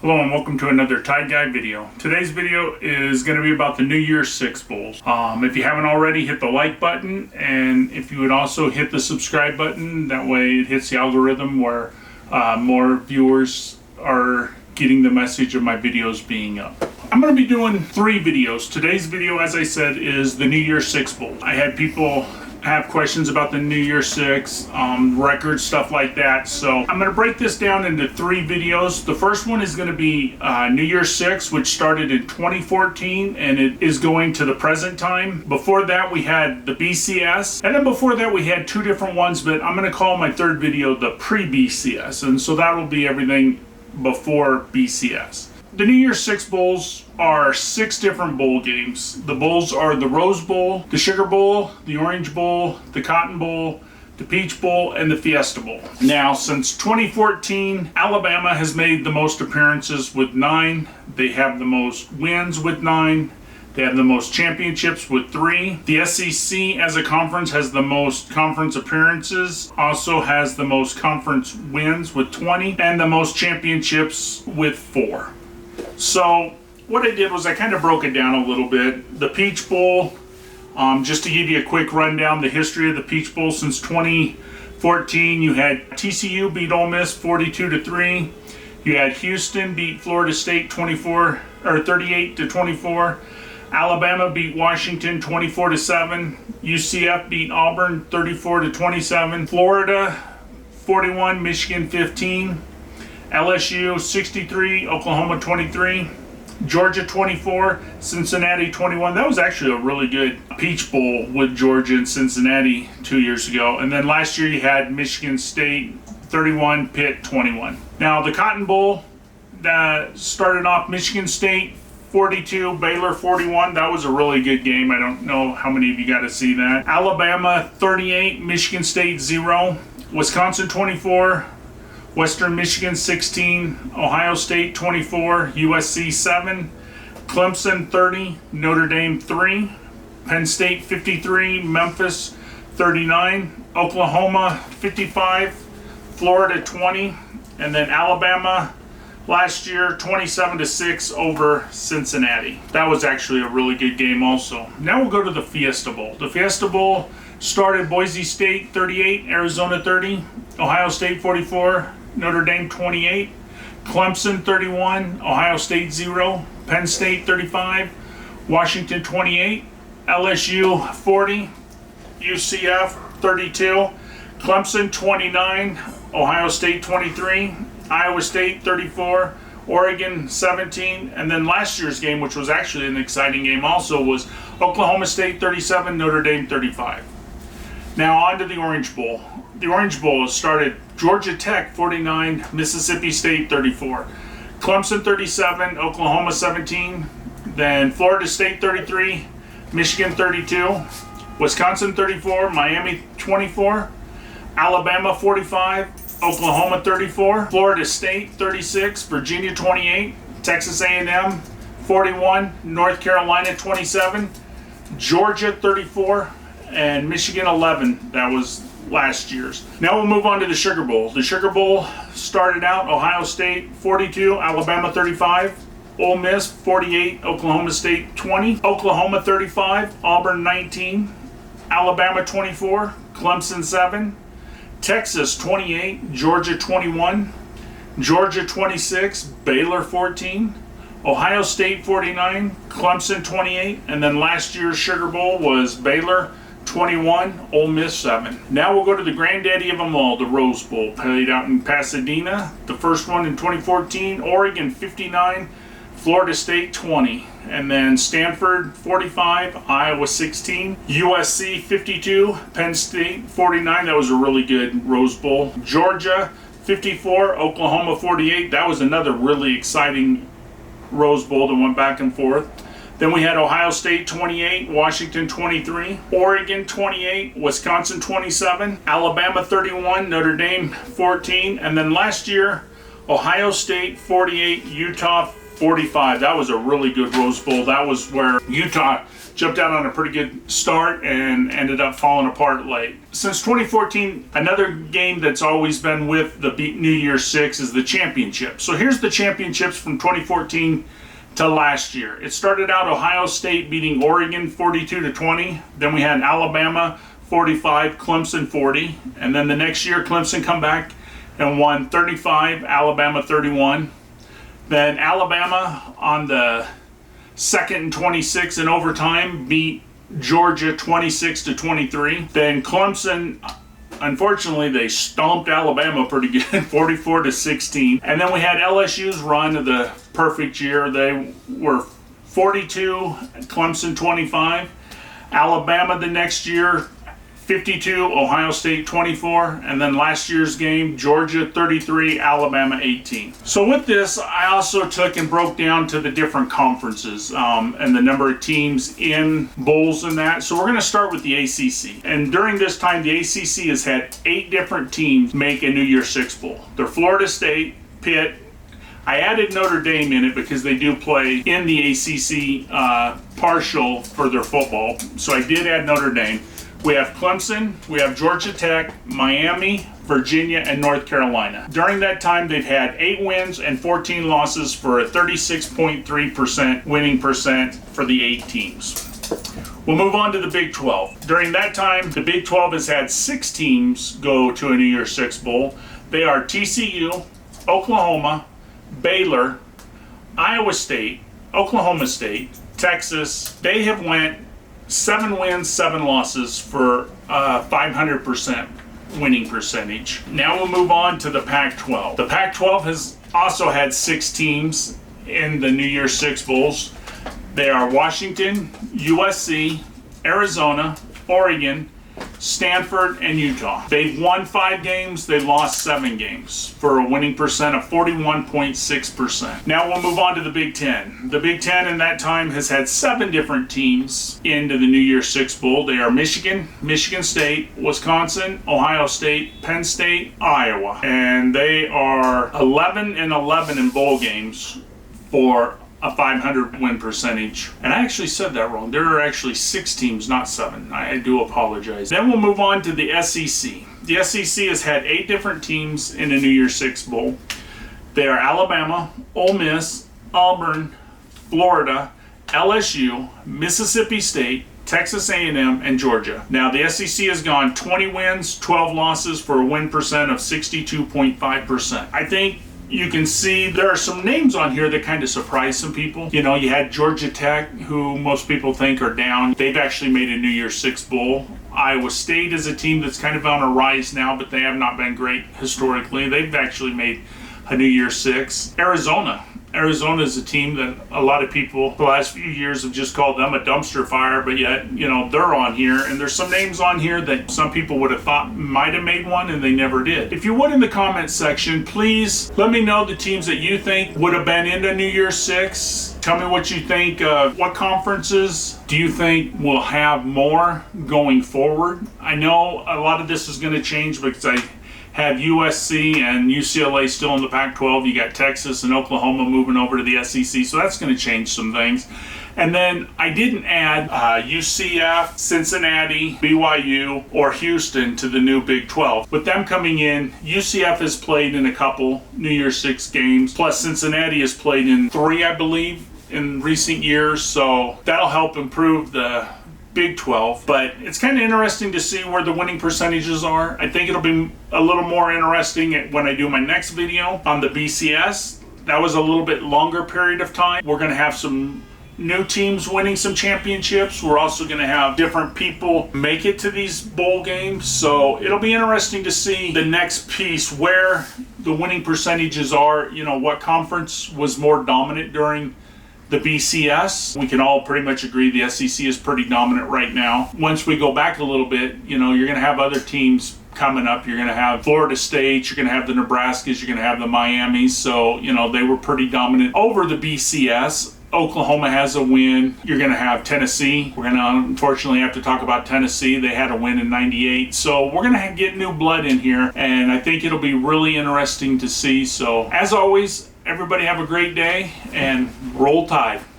Hello and welcome to another Tide Guy video. Today's video is going to be about the New Year's Six Bowls. If you haven't already, hit the like button, and if you would also hit the subscribe button, that way it hits the algorithm where more viewers are getting the message of my videos being up. I'm going to be doing 3 videos. Today's video, as I said, is the New Year's Six Bowl. I had people have questions about the New Year's Six, records, stuff like that. So I'm going to break this down into 3 videos. The first one is going to be New Year's Six, which started in 2014 and it is going to the present time. Before that we had the BCS, and then before that we had 2 different ones, but I'm going to call my third video the pre-BCS, and so that will be everything before BCS. The New Year's Six Bowls are 6 different bowl games. The bowls are the Rose Bowl, the Sugar Bowl, the Orange Bowl, the Cotton Bowl, the Peach Bowl, and the Fiesta Bowl. Now, since 2014, Alabama has made the most appearances with 9. They have the most wins with 9. They have the most championships with 3. The SEC as a conference has the most conference appearances, also has the most conference wins with 20, and the most championships with 4. So what I did was I kind of broke it down a little bit. The Peach Bowl, just to give you a quick rundown, the history of the Peach Bowl since 2014, you had TCU beat Ole Miss 42-3. You had Houston beat Florida State 38-24. Alabama beat Washington 24-7. UCF beat Auburn 34-27. Florida 41, Michigan 15. LSU 63, Oklahoma 23, Georgia 24, Cincinnati 21. That was actually a really good Peach Bowl with Georgia and Cincinnati 2 years ago. And then last year you had Michigan State 31, Pitt 21. Now the Cotton Bowl started off Michigan State 42, Baylor 41. That was a really good game. I don't know how many of you got to see that. Alabama 38, Michigan State 0, Wisconsin 24, Western Michigan 16, Ohio State 24, USC 7, Clemson 30, Notre Dame 3, Penn State 53, Memphis 39, Oklahoma 55, Florida 20, and then Alabama last year 27-6 over Cincinnati. That was actually a really good game also. Now we'll go to the Fiesta Bowl. The Fiesta Bowl started Boise State 38, Arizona 30, Ohio State 44, Notre Dame 28, Clemson 31, Ohio State 0, Penn State 35, Washington 28, LSU 40, UCF 32, Clemson 29, Ohio State 23, Iowa State 34, Oregon 17, and then last year's game, which was actually an exciting game also, was Oklahoma State 37, Notre Dame 35. Now on to the Orange Bowl. The Orange Bowl started Georgia Tech 49, Mississippi State 34, Clemson 37, Oklahoma 17, then Florida State 33, Michigan 32, Wisconsin 34, Miami 24, Alabama 45, Oklahoma 34, Florida State 36, Virginia 28, Texas A&M 41, North Carolina 27, Georgia 34, and Michigan 11. That was last year's. Now we'll move on to the Sugar Bowl. The Sugar Bowl started out Ohio State 42, Alabama 35, Ole Miss 48, Oklahoma State 20, Oklahoma 35, Auburn 19, Alabama 24, Clemson 7, Texas 28, Georgia 21, Georgia 26, Baylor 14, Ohio State 49, Clemson 28, and then last year's Sugar Bowl was Baylor 21, Ole Miss 7. Now we'll go to the granddaddy of them all, the Rose Bowl, played out in Pasadena. The first one in 2014, Oregon 59, Florida State 20, and then Stanford 45, Iowa 16, USC 52, Penn State 49. That was a really good Rose Bowl. Georgia 54, Oklahoma 48. That was another really exciting Rose Bowl that went back and forth. Then we had Ohio State 28, Washington 23, Oregon 28, Wisconsin 27, Alabama 31, Notre Dame 14, and then last year Ohio State 48, Utah 45. That was a really good Rose Bowl. That was where Utah jumped out on a pretty good start and ended up falling apart late. Since 2014, another game that's always been with the New Year's Six is the championship. So here's the championships from 2014 to last year. It started out Ohio State beating Oregon 42-20. Then we had Alabama 45, Clemson 40. And then the next year, Clemson come back and won 35, Alabama 31. Then Alabama on the 2nd and 26 in overtime beat Georgia 26-23. Then Clemson, unfortunately, they stomped Alabama pretty good, 44-16. And then we had LSU's run of the perfect year. They were 42, Clemson 25. Alabama the next year, 52, Ohio State 24, and then last year's game, Georgia 33, Alabama 18. So with this, I also took and broke down to the different conferences and the number of teams in bowls and that. So we're going to start with the ACC. And during this time, the ACC has had 8 different teams make a New Year's Six bowl. They're Florida State, Pitt. I added Notre Dame in it because they do play in the ACC partial for their football. So I did add Notre Dame. We have Clemson, we have Georgia Tech, Miami, Virginia, and North Carolina. During that time, they've had 8 wins and 14 losses for a 36.3% winning percent for the 8 teams. We'll move on to the Big 12. During that time, the Big 12 has had 6 teams go to a New Year's Six bowl. They are TCU, Oklahoma, Baylor, Iowa State, Oklahoma State, Texas. They have went 7 wins, 7 losses for 500% winning percentage. Now we'll move on to the Pac-12. The Pac-12 has also had 6 teams in the New Year's Six bowls. They are Washington, USC, Arizona, Oregon, Stanford, and Utah. They've won 5 games, they've lost 7 games for a winning percent of 41.6%. Now we'll move on to the Big Ten. The Big Ten in that time has had 7 different teams into the New Year's Six bowl. They are Michigan, Michigan State, Wisconsin, Ohio State, Penn State, Iowa. And they are 11-11 in bowl games for a 500 win percentage. And I actually said that wrong. There are actually 6 teams, not 7. I do apologize. Then we'll move on to the SEC. The SEC has had 8 different teams in the New Year's Six bowl. They are Alabama, Ole Miss, Auburn, Florida, LSU, Mississippi State, Texas A&M, and Georgia. Now the SEC has gone 20 wins, 12 losses for a win percent of 62.5%. I think you can see there are some names on here that kind of surprise some people. You know, you had Georgia Tech, who most people think are down. They've actually made a New Year's Six bowl. Iowa State is a team that's kind of on a rise now, but they have not been great historically. They've actually made a New Year's Six. Arizona is a team that a lot of people the last few years have just called them a dumpster fire, but yet, you know, they're on here. And there's some names on here that some people would have thought might have made one and they never did. If you would, in the comments section, please let me know the teams that you think would have been into New Year's Six. Tell me what you think. What conferences do you think will have more going forward? I know a lot of this is going to change because I have USC and UCLA still in the Pac-12. You got Texas and Oklahoma moving over to the SEC, so that's going to change some things. And then I didn't add UCF, Cincinnati, BYU, or Houston to the new Big 12. With them coming in, UCF has played in a couple New Year's Six games, plus Cincinnati has played in 3, I believe, in recent years, so that'll help improve the Big 12, but it's kind of interesting to see where the winning percentages are. I think it'll be a little more interesting when I do my next video on the BCS. That was a little bit longer period of time. We're going to have some new teams winning some championships. We're also going to have different people make it to these bowl games. So it'll be interesting to see the next piece where the winning percentages are, you know, what conference was more dominant during the BCS. We can all pretty much agree the SEC is pretty dominant right now. Once we go back a little bit, you know, you're going to have other teams coming up. You're going to have Florida State, you're going to have the Nebraskas, you're going to have the Miamis. So, you know, they were pretty dominant over the BCS. Oklahoma has a win. You're going to have Tennessee. We're going to unfortunately have to talk about Tennessee. They had a win in '98. So we're going to get new blood in here, and I think it'll be really interesting to see. So as always, Everybody have a great day and roll Tide.